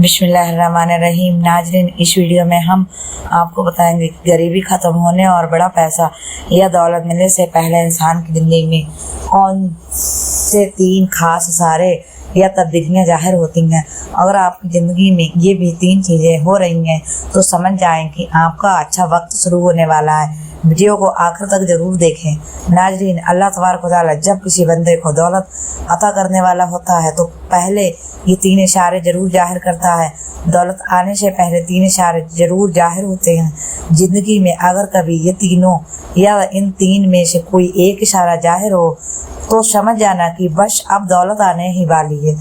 बिस्मिल्लाहिर्रहमानिर्रहीम। नाजरीन, इस वीडियो में हम आपको बताएंगे कि गरीबी ख़त्म होने और बड़ा पैसा या दौलत मिलने से पहले इंसान की ज़िंदगी में कौन से 3 खास इशारे या तब्दीलियाँ ज़ाहिर होती हैं। अगर आपकी ज़िंदगी में ये भी 3 चीज़ें हो रही हैं तो समझ जाएं कि आपका अच्छा वक्त शुरू होने वाला है। वीडियो को आखिर तक जरूर देखें। नाजरीन, अल्लाह तबारक व तआला जब किसी बंदे को दौलत अता करने वाला होता है तो पहले ये 3 इशारे जरूर जाहिर करता है। दौलत आने से पहले 3 इशारे जरूर जाहिर होते हैं। ज़िंदगी में अगर कभी ये तीनों या इन 3 में से कोई एक इशारा जाहिर हो तो समझ जाना कि बस अब दौलत आने ही वाली है।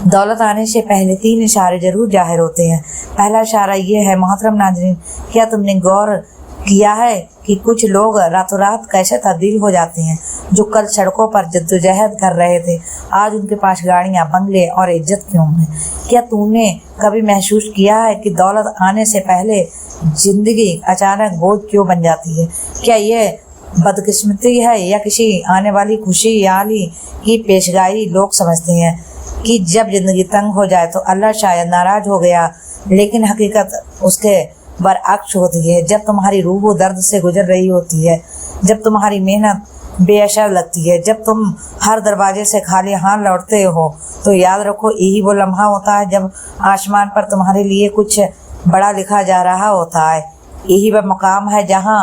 दौलत आने से पहले 3 इशारे जरूर जाहिर होते हैं। पहला इशारा ये है, मोहतरम नाज़रीन, क्या तुमने गौर किया है कि कुछ लोग रातों रात कैसे तब्दील हो जाते हैं। जो कल सड़कों पर जद्दोजहद कर रहे थे, आज उनके पास गाड़ियाँ, बंगले और इज्जत क्यों हैं। क्या तूने कभी महसूस किया है कि दौलत आने से पहले जिंदगी अचानक बोझ क्यों बन जाती है। क्या ये बदकिस्मती है या किसी आने वाली खुशहाली की पेशगाई। लोग समझते हैं कि जब जिंदगी तंग हो जाए तो अल्लाह शायद नाराज हो गया, लेकिन हकीकत उसके बरअक्स होती है। जब तुम्हारी रूह दर्द से गुजर रही होती है, जब तुम्हारी मेहनत बेअसर लगती है, जब तुम हर दरवाजे से खाली हाथ लौटते हो, तो याद रखो यही वो लम्हा होता है जब आसमान पर तुम्हारे लिए कुछ बड़ा लिखा जा रहा होता है। यही वह मकाम है जहाँ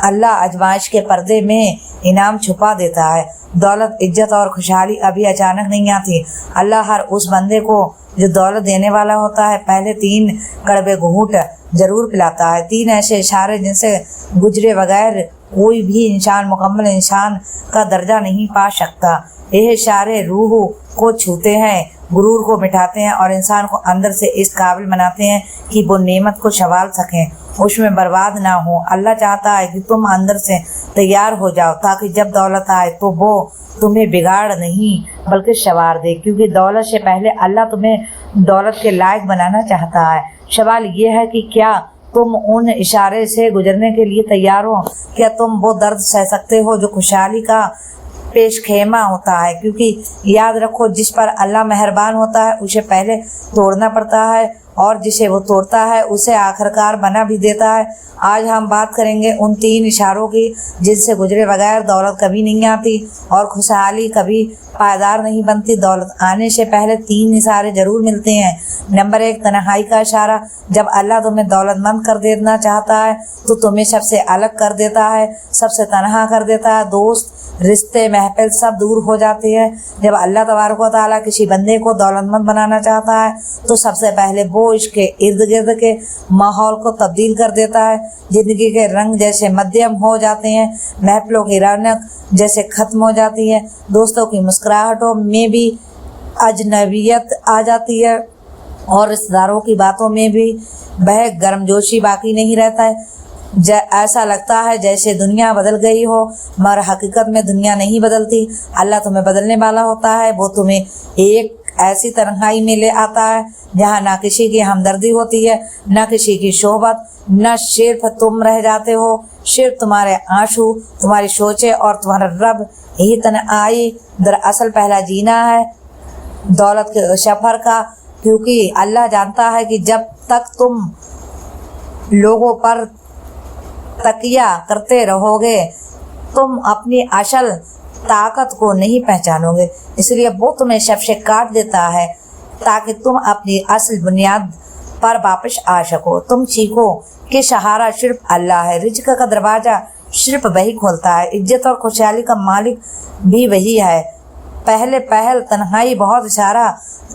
अल्लाह आजमाइश के पर्दे में इनाम छुपा देता है। दौलत, इज्जत और खुशहाली अभी अचानक नहीं आती। अल्लाह हर उस बंदे को जो दौलत देने वाला होता है पहले 3 कड़वे घूंट जरूर पिलाता है। 3 ऐसे इशारे जिनसे गुजरे बगैर कोई भी इंसान मुकम्मल इंसान का दर्जा नहीं पा सकता। यह इशारे रूह को छूते हैं, गुरूर को मिटाते हैं और इंसान को अंदर से इस काबिल बनाते हैं कि वो नेमत को संभाल सकें, उसमें बर्बाद ना हो। अल्लाह चाहता है कि तुम अंदर से तैयार हो जाओ ताकि जब दौलत आए तो वो तुम्हें बिगाड़ नहीं बल्कि संवार दे, क्योंकि दौलत से पहले अल्लाह तुम्हें दौलत के लायक बनाना चाहता है। सवाल ये है कि क्या तुम उन इशारे से गुजरने के लिए तैयार हो। क्या तुम वो दर्द सह सकते हो जो खुशहाली का पेश खेमा होता है, क्योंकि याद रखो जिस पर अल्लाह मेहरबान होता है उसे पहले तोड़ना पड़ता है और जिसे वो तोड़ता है उसे आखिरकार बना भी देता है। आज हम बात करेंगे उन 3 इशारों की जिनसे गुजरे बगैर दौलत कभी नहीं आती और खुशहाली कभी पायदार नहीं बनती। दौलत आने से पहले 3 इशारे जरूर मिलते हैं। नंबर 1, तन्हाई का इशारा। जब अल्लाह तुम्हें दौलतमंद कर देना चाहता है तो तुम्हें सबसे अलग कर देता है, सबसे तन्हा कर देता है। दोस्त, रिश्ते, महफिल सब दूर हो जाते हैं। जब अल्लाह तबारक व तआला किसी बंदे को दौलतमंद बनाना चाहता है तो सबसे पहले वो इसके इर्द गिर्द के माहौल को तब्दील कर देता है। जिंदगी के रंग जैसे मध्यम हो जाते हैं, महफिलों की रौनक जैसे खत्म हो जाती है, दोस्तों की मुस्कुराहटों में भी अजनबियत आ जाती है और रिश्तेदारों की बातों में भी वह गर्मजोशी बाकी नहीं रहता है। ऐसा लगता है जैसे दुनिया बदल गई हो, मगर हकीकत में दुनिया नहीं बदलती। अल्लाह तुम्हें बदलने वाला होता है। वो तुम्हें एक ऐसी तन्हाई में ले आता है जहाँ ना किसी की हमदर्दी होती है, ना किसी की सोहबत, न सिर्फ तुम रह जाते हो, सिर्फ तुम्हारे आंसू, तुम्हारी सोचें और तुम्हारा रब। यही तन्हाई दरअसल पहला जीना है दौलत के सफर का, क्योंकि अल्लाह जानता है कि जब तक तुम लोगों पर तकिया करते रहोगे तुम अपनी असल ताकत को नहीं पहचानोगे। इसलिए वो तुम्हें सबसे काट देता है ताकि तुम अपनी असल बुनियाद पर वापस आ सको। तुम सीखो कि सहारा सिर्फ अल्लाह है, रिज़्क़ का दरवाज़ा सिर्फ वही खोलता है, इज्जत और खुशहाली का मालिक भी वही है। पहल तन्हाई बहुत इशारा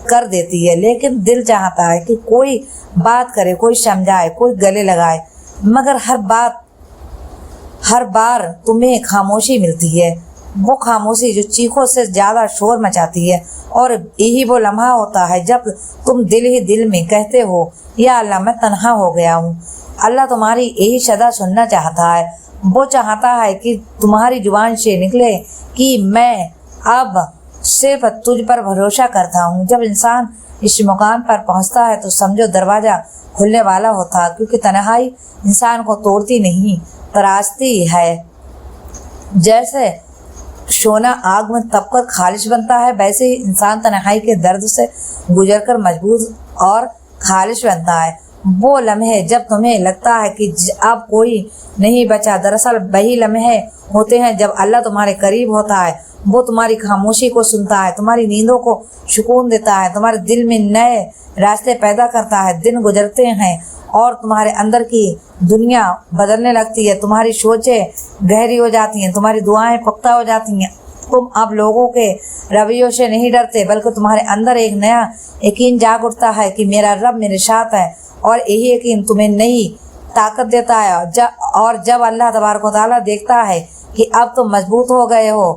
कर देती है, लेकिन दिल चाहता है कि कोई बात करे, कोई समझाए, कोई गले लगाए, मगर हर बार तुम्हें खामोशी मिलती है। वो खामोशी जो चीखों से ज़्यादा शोर मचाती है। और यही वो लम्हा होता है जब तुम दिल ही दिल में कहते हो, या अल्लाह मैं तन्हा हो गया हूँ। अल्लाह तुम्हारी यही सदा सुनना चाहता है। वो चाहता है कि तुम्हारी जुबान से निकले कि मैं अब सिर्फ तुझ पर भरोसा करता हूँ। जब इंसान इस मुकाम पर पहुँचता है तो समझो दरवाज़ा खुलने वाला होता है, क्योंकि तन्हाई इंसान को तोड़ती नहीं, तराशती है। जैसे شونا آگ میں تپ کر خالص بنتا ہے، ویسے ہی انسان تنہائی کے درد سے گزر کر مضبوط اور خالص بنتا ہے۔ وہ لمحے جب تمہیں لگتا ہے کہ اب کوئی نہیں بچا، دراصل وہی لمحے ہوتے ہیں جب اللہ تمہارے قریب ہوتا ہے۔ وہ تمہاری خاموشی کو سنتا ہے، تمہاری نیندوں کو سکون دیتا ہے، تمہارے دل میں نئے راستے پیدا کرتا ہے۔ دن گزرتے ہیں اور تمہارے اندر کی دنیا بدلنے لگتی ہے، تمہاری سوچیں گہری ہو جاتی ہیں، تمہاری دعائیں پختہ ہو جاتی ہیں۔ تم اب لوگوں کے رویوں سے نہیں ڈرتے، بلکہ تمہارے اندر ایک نیا یقین جاگ اٹھتا ہے کہ میرا رب میرے ساتھ ہے، اور یہی یقین تمہیں نئی طاقت دیتا ہے۔ اور جب اللہ تبارک و تعالیٰ دیکھتا ہے کہ اب تم مضبوط ہو گئے ہو،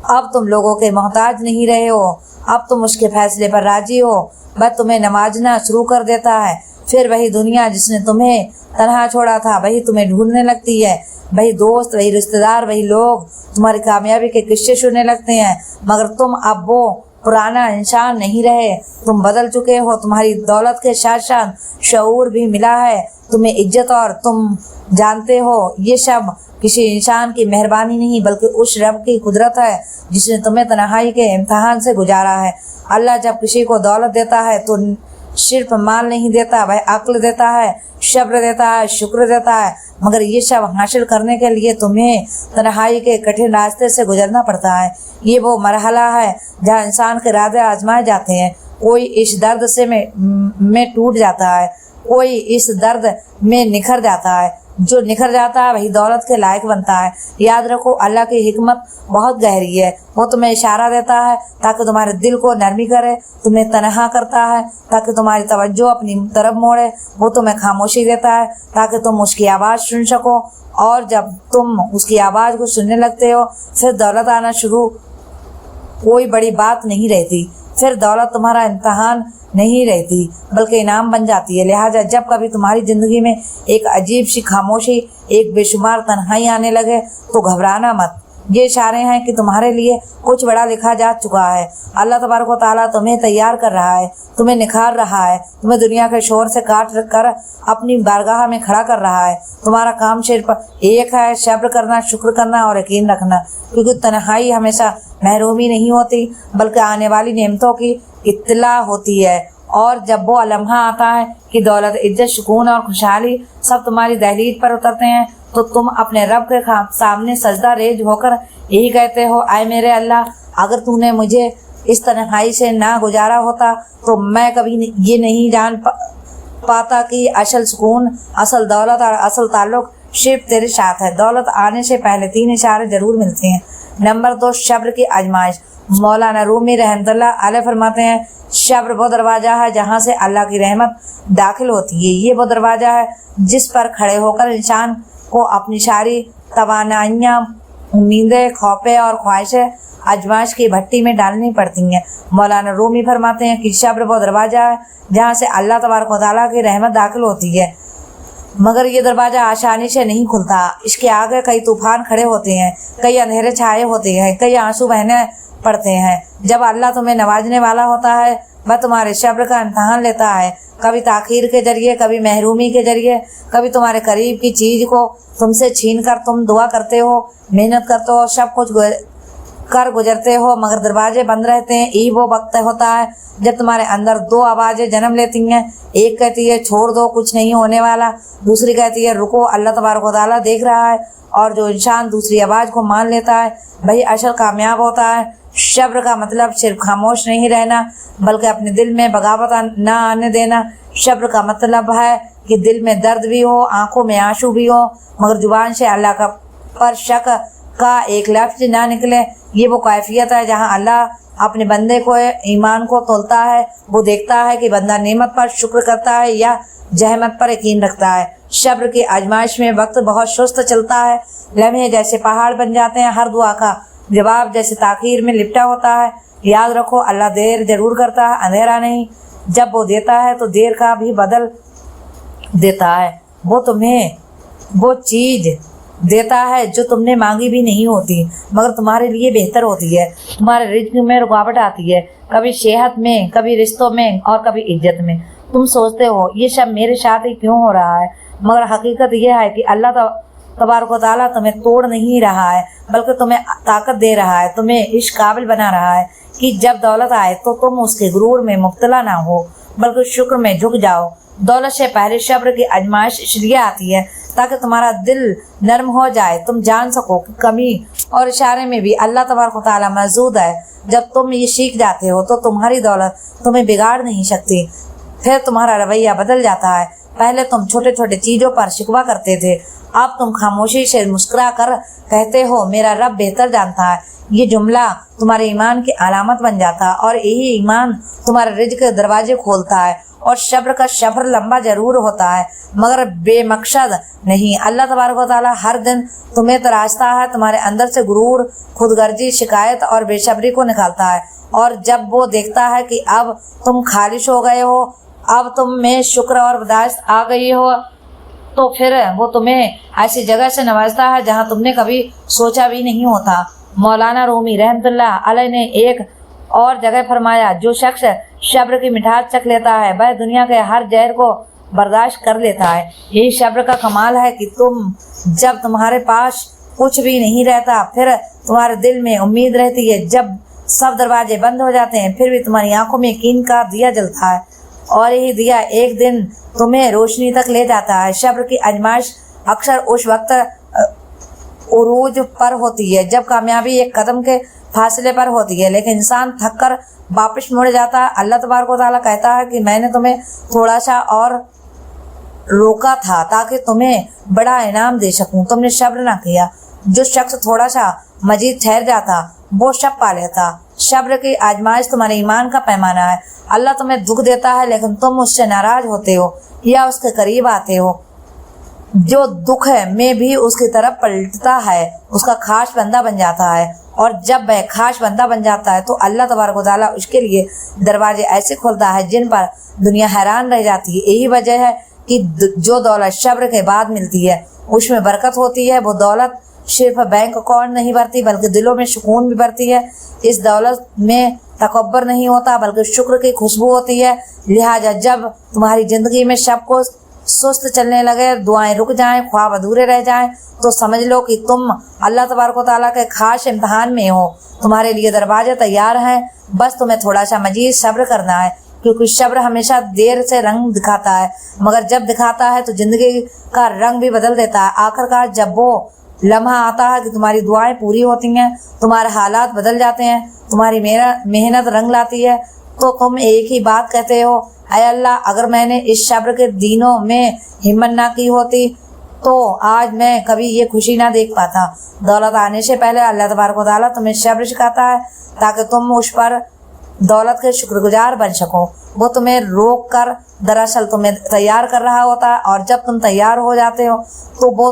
اب تم لوگوں کے محتاج نہیں رہے ہو، اب تم اس کے فیصلے پر راضی ہو، بس تمہیں نوازنا شروع کر دیتا ہے۔ پھر وہی دنیا جس نے تمہیں تنہا چھوڑا تھا وہی تمہیں ڈھونڈنے لگتی ہے، وہی دوست، وہی رشتہ دار، وہی لوگ تمہاری کامیابی کے قصے سننے لگتے ہیں۔ مگر تم اب وہ پرانا انسان نہیں رہے، تم بدل چکے ہو۔ تمہاری دولت کے ساتھ ساتھ شعور بھی ملا ہے، تمہیں عزت، اور تم جانتے ہو یہ سب کسی انسان کی مہربانی نہیں بلکہ اس رب کی قدرت ہے جس نے تمہیں تنہائی کے امتحان سے گزارا ہے۔ اللہ جب کسی کو دولت دیتا ہے تو صرف مال نہیں دیتا، وہ عقل دیتا ہے، صبر دیتا ہے، شکر دیتا ہے۔ مگر یہ سب حاصل کرنے کے لیے تمہیں تنہائی کے کٹھن راستے سے گزرنا پڑتا ہے۔ یہ وہ مرحلہ ہے جہاں انسان کے ارادے آزمائے جاتے ہیں۔ کوئی اس درد سے میں ٹوٹ جاتا ہے، کوئی اس درد میں نکھر جاتا ہے۔ جو نکھر جاتا ہے وہی دولت کے لائق بنتا ہے۔ یاد رکھو اللہ کی حکمت بہت گہری ہے، وہ تمہیں اشارہ دیتا ہے تاکہ تمہارے دل کو نرمی کرے، تمہیں تنہا کرتا ہے تاکہ تمہاری توجہ اپنی طرف موڑے، وہ تمہیں خاموشی دیتا ہے تاکہ تم اس کی آواز سن سکو، اور جب تم اس کی آواز کو سننے لگتے ہو پھر دولت آنا شروع کوئی بڑی بات نہیں رہتی، پھر دولت تمہارا امتحان نہیں رہتی بلکہ انعام بن جاتی ہے۔ لہٰذا جب کبھی تمہاری زندگی میں ایک عجیب سی خاموشی، ایک بے شمار تنہائی آنے لگے تو گھبرانا مت، یہ اشارے ہیں کہ تمہارے لیے کچھ بڑا لکھا جا چکا ہے۔ اللہ تبارک و تعالیٰ تمہیں تیار کر رہا ہے، تمہیں نکھار رہا ہے، تمہیں دنیا کے شور سے کاٹ کر اپنی بارگاہ میں کھڑا کر رہا ہے۔ تمہارا کام صرف ایک ہے، صبر کرنا، شکر کرنا اور یقین رکھنا، کیونکہ تنہائی ہمیشہ محرومی نہیں ہوتی بلکہ آنے والی نعمتوں کی اطلاع ہوتی ہے۔ اور جب وہ لمحہ آتا ہے کہ دولت، عزت، سکون اور خوشحالی سب تمہاری دہلیز پر اترتے ہیں تو تم اپنے رب کے سامنے سجدہ ریز ہو کر یہی کہتے ہو، اے میرے اللہ، اگر تو نے مجھے اس تنہائی سے نہ گزارا ہوتا تو میں کبھی یہ نہیں جان پاتا کہ اصل سکون، اصل دولت اور اصل تعلق صرف تیرے ساتھ ہے۔ دولت آنے سے پہلے 3 اشارے ضرور ملتے ہیں۔ نمبر 2، صبر کی آزمائش۔ مولانا رومی رحمۃ اللہ علیہ فرماتے ہیں، صبر وہ دروازہ ہے جہاں سے اللہ کی رحمت داخل ہوتی ہے۔ یہ وہ دروازہ ہے جس پر کھڑے ہو کر انسان کو اپنی ساری توانائیاں، امیدیں، خوفیں اور خواہشیں آزمائش کی بھٹی میں ڈالنی پڑتی ہیں۔ مولانا رومی فرماتے ہیں کہ صبر وہ دروازہ ہے جہاں سے اللہ تبارک و تعالیٰ کی رحمت داخل ہوتی ہے، مگر یہ دروازہ آسانی سے نہیں کھلتا۔ اس کے آگے کئی طوفان کھڑے ہوتے ہیں، کئی اندھیرے چھائے ہوتے ہیں، کئی آنسو بہنے پڑتے ہیں۔ جب اللہ تمہیں نوازنے والا ہوتا ہے وہ تمہارے صبر کا امتحان لیتا ہے، کبھی تاخیر کے ذریعے، کبھی محرومی کے ذریعے، کبھی تمہارے قریب کی چیز کو تم سے چھین کر تم دعا کرتے ہو، محنت کرتے ہو، سب کچھ کر گزرتے ہو مگر دروازے بند رہتے ہیں۔ یہ وہ وقت ہوتا ہے جب تمہارے اندر 2 آوازیں جنم لیتی ہیں، ایک کہتی ہے چھوڑ دو، کچھ نہیں ہونے والا، دوسری کہتی ہے رکو، اللہ تبارک و تعالیٰ دیکھ رہا ہے۔ اور جو انسان دوسری آواز کو مان لیتا ہے وہی اصل کامیاب ہوتا ہے۔ صبر کا مطلب صرف خاموش نہیں رہنا بلکہ اپنے دل میں بغاوت نہ آنے دینا۔ صبر کا مطلب ہے کہ دل میں درد بھی ہو، آنکھوں میں آنسو بھی ہو، مگر زبان سے اللہ کا پر شک کا ایک لفظ نہ نکلے۔ یہ وہ کیفیت ہے جہاں اللہ اپنے بندے کو ایمان کو تولتا ہے، وہ دیکھتا ہے کہ بندہ نعمت پر شکر کرتا ہے یا جہمت پر یقین رکھتا ہے۔ صبر کی آزمائش میں وقت بہت سست چلتا ہے، لمحے جیسے پہاڑ بن جاتے ہیں، ہر دعا کا جواب جیسے تاخیر میں لپٹا ہوتا ہے۔ یاد رکھو اللہ دیر ضرور کرتا ہے، اندھیرا نہیں۔ جب وہ دیتا ہے تو دیر کا بھی بدل دیتا ہے، وہ تمہیں وہ چیز دیتا ہے جو تم نے مانگی بھی نہیں ہوتی مگر تمہارے لیے بہتر ہوتی ہے۔ تمہارے رزق میں رکاوٹ آتی ہے، کبھی صحت میں، کبھی رشتوں میں اور کبھی عزت میں۔ تم سوچتے ہو یہ سب میرے ساتھ ہی کیوں ہو رہا ہے، مگر حقیقت یہ ہے کہ اللہ तबारक व तआला तुम्हें तोड़ नहीं रहा है बल्कि तुम्हें ताकत दे रहा है, तुम्हें इस काबिल बना रहा है कि जब दौलत आए तो तुम उसके गुरूर में मुब्तला ना हो बल्कि शुक्र में झुक जाओ। दौलत से पहले सब्र की आजमाइश इसलिए आती है ताकि तुम्हारा दिल नरम हो जाए, तुम जान सको कि कमी और इशारे में भी अल्लाह तबारक व तआला मौजूद है। जब तुम ये सीख जाते हो तो तुम्हारी दौलत तुम्हें बिगाड़ नहीं सकती। फिर तुम्हारा रवैया बदल जाता है। पहले तुम छोटे छोटे चीज़ों पर शिकवा करते थे, अब तुम खामोशी से मुस्कुरा कर कहते हो मेरा रब बेहतर जानता है। ये जुमला तुम्हारे ईमान की अलामत बन जाता है और यही ईमान तुम्हारे रिज़्क़ के दरवाजे खोलता है। और सब्र का सफ़र लंबा जरूर होता है मगर बेमकसद नहीं। अल्लाह तबारक व तआला हर दिन तुम्हें तराशता है, तुम्हारे अंदर से गुरूर, खुदगर्जी, शिकायत और बेसब्री को निकालता है। और जब वो देखता है कि अब तुम खालिश हो गए हो, अब तुम में शुक्र और बर्दाश्त आ गई हो, तो फिर वो तुम्हें ऐसी जगह से नवाजता है जहाँ तुमने कभी सोचा भी नहीं होता। मौलाना रूमी रहमतुल्लाह अलैह ने एक और जगह फरमाया, जो शख्स सब्र की मिठास चख लेता है वह दुनिया के हर जहर को बर्दाश्त कर लेता है। यही सब्र का कमाल है कि तुम जब तुम्हारे पास कुछ भी नहीं रहता फिर तुम्हारे दिल में उम्मीद रहती है। जब सब दरवाजे बंद हो जाते हैं फिर भी तुम्हारी आंखों में यकीन का दिया जलता है और यही दिया एक दिन तुम्हें रोशनी तक ले जाता है। सब्र की आजमाइश अक्सर उस वक्त उरूज पर होती है जब कामयाबी एक कदम के फासले पर होती है, लेकिन इंसान थक कर वापस मुड़ जाता है। अल्लाह तबारक व तआला कहता है कि मैंने तुम्हें थोड़ा सा और रोका था ताकि तुम्हें बड़ा इनाम दे सकूं, तुमने सब्र ना किया। जो शख्स थोड़ा सा मजीद ठहर जाता वो सब पा लेता। सब्र की आजमाइश तुम्हारे ईमान का पैमाना है। अल्लाह तुम्हें दुख देता है लेकिन तुम उससे नाराज होते हो या उसके करीब आते हो। जो दुख है में भी उसकी तरफ पलटता है उसका खास बंदा बन जाता है और जब वह खास बंदा बन जाता है तो अल्लाह तबारक व तआला उसके लिए दरवाजे ऐसे खोलता है जिन पर दुनिया हैरान रह जाती है। यही वजह है कि जो दौलत सब्र के बाद मिलती है उसमें बरकत होती है। वो दौलत सिर्फ बैंक अकाउंट नहीं भरती बल्कि दिलों में सुकून भी भरती है। इस दौलत में तकब्बर नहीं होता बल्कि शुक्र की खुशबू होती है। लिहाजा जब तुम्हारी ज़िंदगी में सब कुछ सुस्त चलने लगे, दुआएं रुक जाएं, ख्वाब अधूरे रह जाएं, तो समझ लो कि तुम अल्लाह तबारक व तआला के खास इम्तिहान में हो। तुम्हारे लिए दरवाजे तैयार हैं, बस तुम्हें थोड़ा सा मजीद सब्र करना है, क्योंकि सब्र हमेशा देर से रंग दिखाता है मगर जब दिखाता है तो ज़िंदगी का रंग भी बदल देता है। आखिरकार जब वो लम्हा आता है कि तुम्हारी दुआएं पूरी होती हैं, तुम्हारे हालात बदल जाते हैं, तुम्हारी मेहनत रंग लाती है, तो तुम एक ही बात कहते हो, ऐ अल्लाह अगर मैंने इस सब्र के दिनों में हिम्मत ना की होती तो आज मैं कभी ये खुशी ना देख पाता। दौलत आने से पहले अल्लाह तबारक व तआला तुम्हें सब्र सिखाता है ताकि तुम उस पर दौलत के शुक्रगुजार बन सको। वो तुम्हें रोक कर दरअसल तुम्हें तैयार कर रहा होता है और जब तुम तैयार हो जाते हो तो वो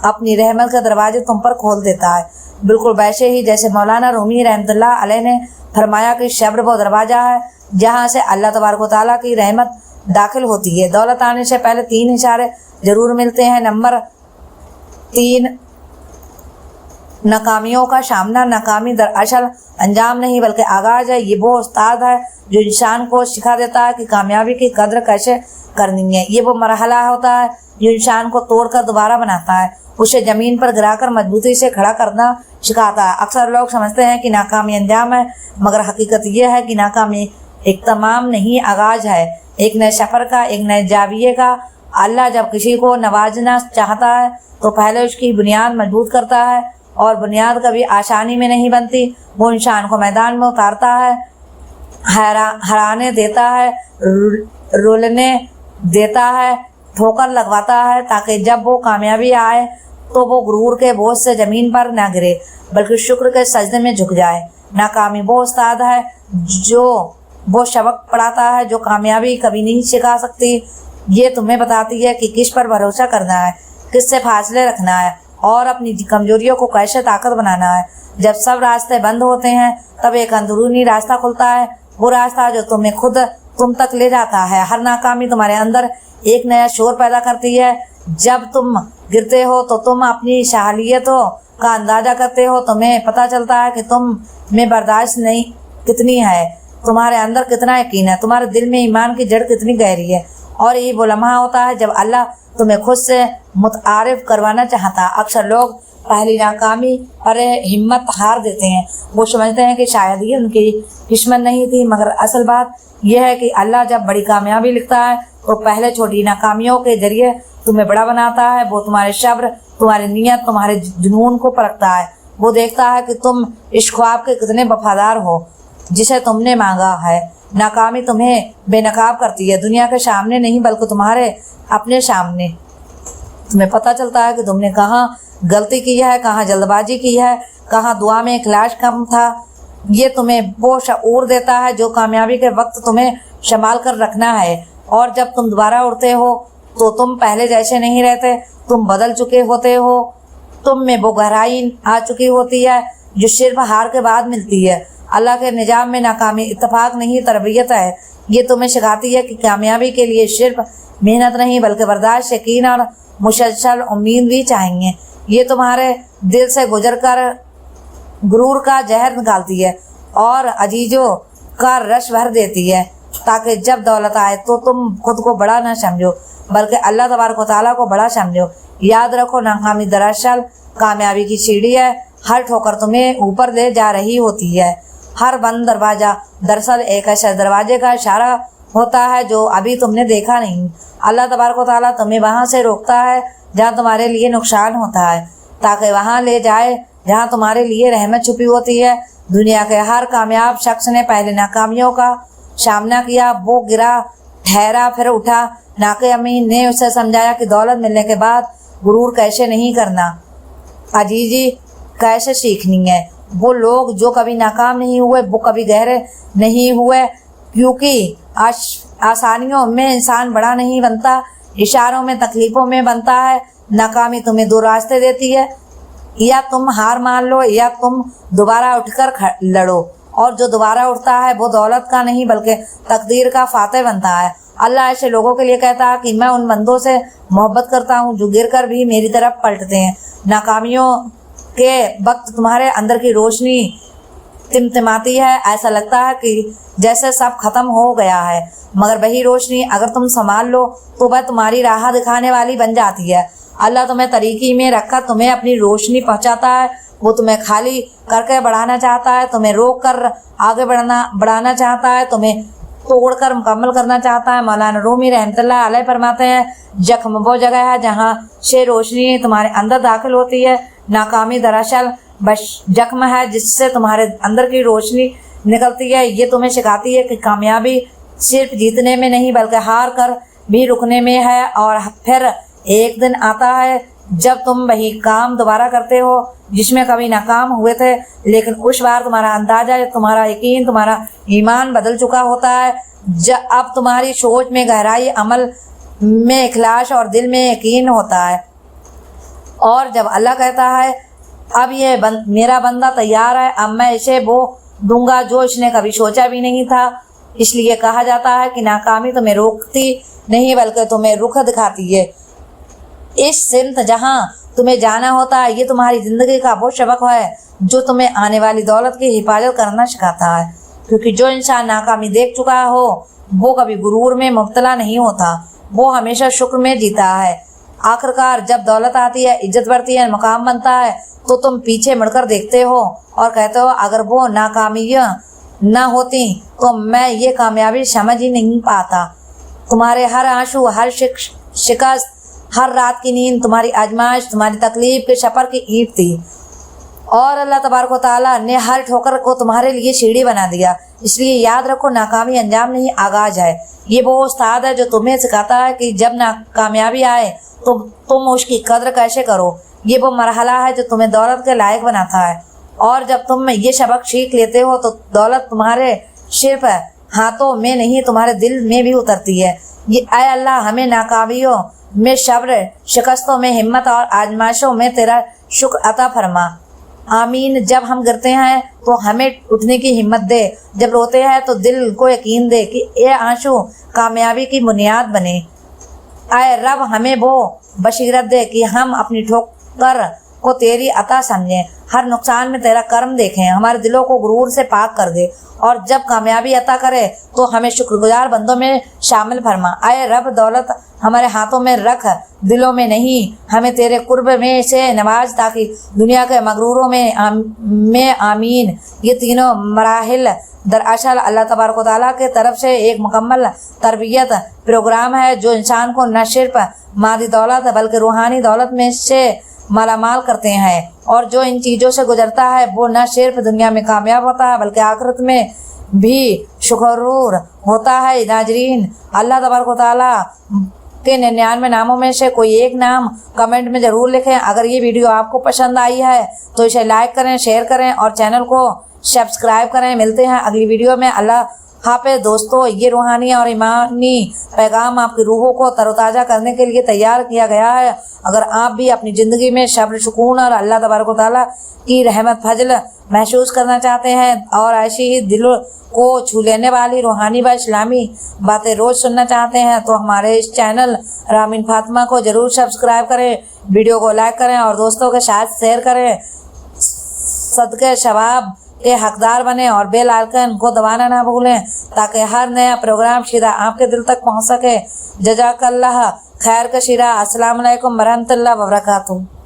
अपनी रहमत के दरवाजे तुम पर खोल देता है। बिल्कुल वैसे ही जैसे मौलाना रूमी रहमतुल्लाह अलैह ने फरमाया कि सब्र वो दरवाज़ा है जहाँ से अल्लाह तबारक व तआला की रहमत दाखिल होती है। दौलत आने से पहले 3 इशारे ज़रूर मिलते हैं। नंबर 3, नाकामियों का सामना। नाकामी दरअसल अंजाम नहीं बल्कि आगाज़ है। ये वो उस्ताद है जो इंसान को सिखा देता है कि कामयाबी की कदर कैसे करनी है। ये वो मरहला होता है जो इंसान को तोड़कर दोबारा बनाता है, उसे ज़मीन पर गिराकर मजबूती से खड़ा करना सिखाता है। अक्सर लोग समझते हैं कि नाकामी अंजाम है मगर हकीकत यह है कि नाकामी एक तमाम नहीं आगाज़ है, एक नए सफ़र का, एक नए जाविये का। अल्लाह जब किसी को नवाजना चाहता है तो पहले उसकी बुनियाद मजबूत करता है और बुनियाद कभी आसानी में नहीं बनती। वो इंसान को मैदान में उतारता है, हराने देता है, रुलने देता है, ठोकर लगवाता है ताकि जब वो कामयाबी आए तो वो गुरूर के बोझ से ज़मीन पर ना गिरे बल्कि शुक्र के सजदे में झुक जाए। नाकामी वो उस्ताद है जो वो सबक पढ़ाता है जो कामयाबी कभी नहीं सिखा सकती। ये तुम्हें बताती है कि किस पर भरोसा करना है, किससे फासले रखना है और अपनी कमजोरियों को कैसे ताकत बनाना है। जब सब रास्ते बंद होते हैं तब एक अंदरूनी रास्ता खुलता है, वो रास्ता जो तुम्हें खुद तुम तक ले जाता है। हर नाकामी तुम्हारे अंदर एक नया शोर पैदा करती है। जब तुम गिरते हो तो तुम अपनी सहालियतों का अंदाज़ा करते हो। तुम्हें पता चलता है कि तुम में बर्दाश्त नहीं कितनी है, तुम्हारे अंदर कितना यकीन है, तुम्हारे दिल में ईमान की जड़ कितनी गहरी है اور یہی وہ لمحہ ہوتا ہے جب اللہ تمہیں خود سے متعارف کروانا چاہتا ہے۔ اکثر لوگ پہلی ناکامی پر ہمت ہار دیتے ہیں، وہ سمجھتے ہیں کہ شاید یہ ان کی قسمت نہیں تھی، مگر اصل بات یہ ہے کہ اللہ جب بڑی کامیابی لکھتا ہے تو پہلے چھوٹی ناکامیوں کے ذریعے تمہیں بڑا بناتا ہے۔ وہ تمہارے صبر، تمہاری نیت، تمہارے جنون کو پرکھتا ہے۔ وہ دیکھتا ہے کہ تم اس خواب کے کتنے وفادار ہو جسے تم نے مانگا ہے۔ ناکامی تمہیں بے نقاب کرتی ہے، دنیا کے سامنے نہیں بلکہ تمہارے اپنے سامنے۔ تمہیں پتہ چلتا ہے کہ تم نے کہاں غلطی کی ہے، کہاں جلد بازی کی ہے، کہاں دعا میں اخلاص کم تھا۔ یہ تمہیں وہ شعور دیتا ہے جو کامیابی کے وقت تمہیں سنبھال کر رکھنا ہے، اور جب تم دوبارہ اٹھتے ہو تو تم پہلے جیسے نہیں رہتے، تم بدل چکے ہوتے ہو۔ تم میں وہ گہرائی آ چکی ہوتی ہے جو صرف ہار کے بعد ملتی ہے۔ اللہ کے نظام میں ناکامی اتفاق نہیں، تربیت ہے۔ یہ تمہیں سکھاتی ہے کہ کامیابی کے لیے صرف محنت نہیں بلکہ برداشت، یقین اور مسلسل امید بھی چاہیے۔ یہ تمہارے دل سے گزر کر غرور کا زہر نکالتی ہے اور عزیزوں کا رس بھر دیتی ہے، تاکہ جب دولت آئے تو تم خود کو بڑا نہ سمجھو بلکہ اللہ تبارک و تعالیٰ کو بڑا سمجھو۔ یاد رکھو، ناکامی دراصل کامیابی کی سیڑھی ہے۔ ہر ٹھوکر تمہیں اوپر لے جا رہی ہوتی ہے۔ ہر بند دروازہ دراصل ایک ایسے دروازے کا اشارہ ہوتا ہے جو ابھی تم نے دیکھا نہیں۔ اللہ تبارک و تعالیٰ تمہیں وہاں سے روکتا ہے جہاں تمہارے لیے نقصان ہوتا ہے، تاکہ وہاں لے جائے جہاں تمہارے لیے رحمت چھپی ہوتی ہے۔ دنیا کے ہر کامیاب شخص نے پہلے ناکامیوں کا سامنا کیا۔ وہ گرا، ٹھہرا، پھر اٹھا۔ ناکامی نے اسے سمجھایا کہ دولت ملنے کے بعد غرور کیسے نہیں کرنا، عاجزی کیسے سیکھنی ہے۔ وہ لوگ جو کبھی ناکام نہیں ہوئے وہ کبھی گہرے نہیں ہوئے، کیونکہ آسانیوں میں انسان بڑا نہیں بنتا، اشاروں میں، تکلیفوں میں بنتا ہے۔ ناکامی تمہیں دو راستے دیتی ہے، یا تم ہار مان لو یا تم دوبارہ اٹھ کر لڑو، اور جو دوبارہ اٹھتا ہے وہ دولت کا نہیں بلکہ تقدیر کا فاتح بنتا ہے۔ اللہ ایسے لوگوں کے لیے کہتا ہے کہ میں ان بندوں سے محبت کرتا ہوں جو گر کر بھی میری طرف پلٹتے ہیں۔ ناکامیوں کے وقت تمہارے اندر کی روشنی تمتماتی ہے، ایسا لگتا ہے کہ جیسے سب ختم ہو گیا ہے، مگر وہی روشنی اگر تم سنبھال لو تو وہ تمہاری راہ دکھانے والی بن جاتی ہے۔ اللہ تمہیں طریقی میں رکھ کر تمہیں اپنی روشنی پہنچاتا ہے۔ وہ تمہیں خالی کر کے بڑھانا چاہتا ہے، تمہیں روک کر آگے بڑھانا چاہتا ہے، تمہیں توڑ کر مکمل کرنا چاہتا ہے۔ مولانا رومی رحمۃ اللہ علیہ فرماتے ہیں، زخم وہ جگہ ہے جہاں سے روشنی تمہارے اندر داخل ہوتی ہے۔ ناکامی دراصل بس زخم ہے جس سے تمہارے اندر کی روشنی نکلتی ہے۔ یہ تمہیں سکھاتی ہے کہ کامیابی صرف جیتنے میں نہیں بلکہ ہار کر بھی رکنے میں ہے، اور پھر ایک دن آتا ہے جب تم وہی کام دوبارہ کرتے ہو جس میں کبھی ناکام ہوئے تھے، لیکن اس بار تمہارا اندازہ، تمہارا یقین، تمہارا ایمان بدل چکا ہوتا ہے۔ اب تمہاری سوچ میں گہرائی، عمل میں اخلاص اور دل میں یقین ہوتا ہے، اور جب اللہ کہتا ہے اب یہ میرا بندہ تیار ہے، اب میں اسے وہ دوں گا جو اس نے کبھی سوچا بھی نہیں تھا۔ اس لیے کہا جاتا ہے کہ ناکامی تمہیں روکتی نہیں بلکہ تمہیں رخ دکھاتی ہے اس سمت جہاں تمہیں جانا ہوتا ہے۔ یہ تمہاری زندگی کا وہ سبق ہے جو تمہیں آنے والی دولت کی حفاظت کرنا سکھاتا ہے، کیونکہ جو انسان ناکامی دیکھ چکا ہو وہ کبھی غرور میں مبتلا نہیں ہوتا، وہ ہمیشہ شکر میں جیتا ہے۔ آخرکار جب دولت آتی ہے، عزت بڑھتی ہے، مقام بنتا ہے تو تم پیچھے مڑ کر دیکھتے ہو اور کہتے ہو اگر وہ ناکامیاں نہ ہوتی تو میں یہ کامیابی سمجھ ہی نہیں پاتا۔ تمہارے ہر آنسو، ہر شکست، ہر رات کی نیند تمہاری آزمائش، تمہاری تکلیف کے سفر کی اینٹ تھی، اور اللہ تبارک و تعالیٰ نے ہر ٹھوکر کو تمہارے لیے سیڑھی بنا دیا۔ اس لیے یاد رکھو، ناکامی انجام نہیں، آغاز ہے۔ یہ وہ استاد ہے جو تمہیں سکھاتا ہے کہ جب کامیابی آئے تو تم اس کی قدر کیسے کرو۔ یہ وہ مرحلہ ہے جو تمہیں دولت کے لائق بناتا ہے، اور جب تم یہ سبق سیکھ لیتے ہو تو دولت تمہارے صرف ہاتھوں میں نہیں تمہارے دل میں بھی اترتی ہے۔ اے اللہ، ہمیں ناکامیوں میں صبر، شکستوں میں ہمت اور آزمائشوں میں تیرا شکر عطا فرما۔ آمین۔ جب ہم گرتے ہیں تو ہمیں اٹھنے کی ہمت دے، جب روتے ہیں تو دل کو یقین دے کہ یہ آنسو کامیابی کی بنیاد بنے۔ اے رب، ہمیں وہ بصیرت دے کہ ہم اپنی ٹھوکر को तेरी अता समझें, हर नुकसान में तेरा कर्म देखें, हमारे दिलों को गुरूर से पाक कर दे और जब कामयाबी अता करे तो हमें शुक्रगुजार बंदों में शामिल फरमा। आए रब दौलत हमारे हाथों में रख, दिलों में नहीं, हमें तेरे कुर्ब में से नवाज ताकि दुनिया के मगरूरों में आमीन। ये तीनों मराहिल दरअसल अल्लाह तबारक व तआला के तरफ से एक मुकम्मल तरबियत प्रोग्राम है जो इंसान को न सिर्फ मादी दौलत बल्कि रूहानी दौलत में से मालामाल करते हैं, और जो इन चीज़ों से गुजरता है वो न सिर्फ दुनिया में कामयाब होता है बल्कि आखिरत में भी शुक्रूर होता है। नाजरीन, अल्लाह तबारक व तआला के 99 नामों में से कोई एक नाम कमेंट में ज़रूर लिखें। अगर ये वीडियो आपको पसंद आई है तो इसे लाइक करें, शेयर करें और चैनल को सब्सक्राइब करें। मिलते हैं अगली वीडियो में। अल्लाह हाफ़िज़ दोस्तों। ये रूहानी और ईमानी पैगाम आपकी रूहों को तरोताज़ा करने के लिए तैयार किया गया है। अगर आप भी अपनी ज़िंदगी में सब्र, सुकून और अल्लाह तबारक व तआला की रहमत फजल महसूस करना चाहते हैं और ऐसी ही दिल को छू लेने वाली रूहानी व इस्लामी बातें रोज़ सुनना चाहते हैं तो हमारे इस चैनल रामीन फातिमा को ज़रूर सब्सक्राइब करें, वीडियो को लाइक करें और दोस्तों के साथ शेयर करें। सदके सवाब के हकदार बने और बेल आइकन को दबाना ना भूलें ताकि हर नया प्रोग्राम सीधा आपके दिल तक पहुंच सके। जज़ाकल्लाह खैर कसीरा। अस्सलाम वालेकुम वरहमतुल्लाहि व बरकातुहू।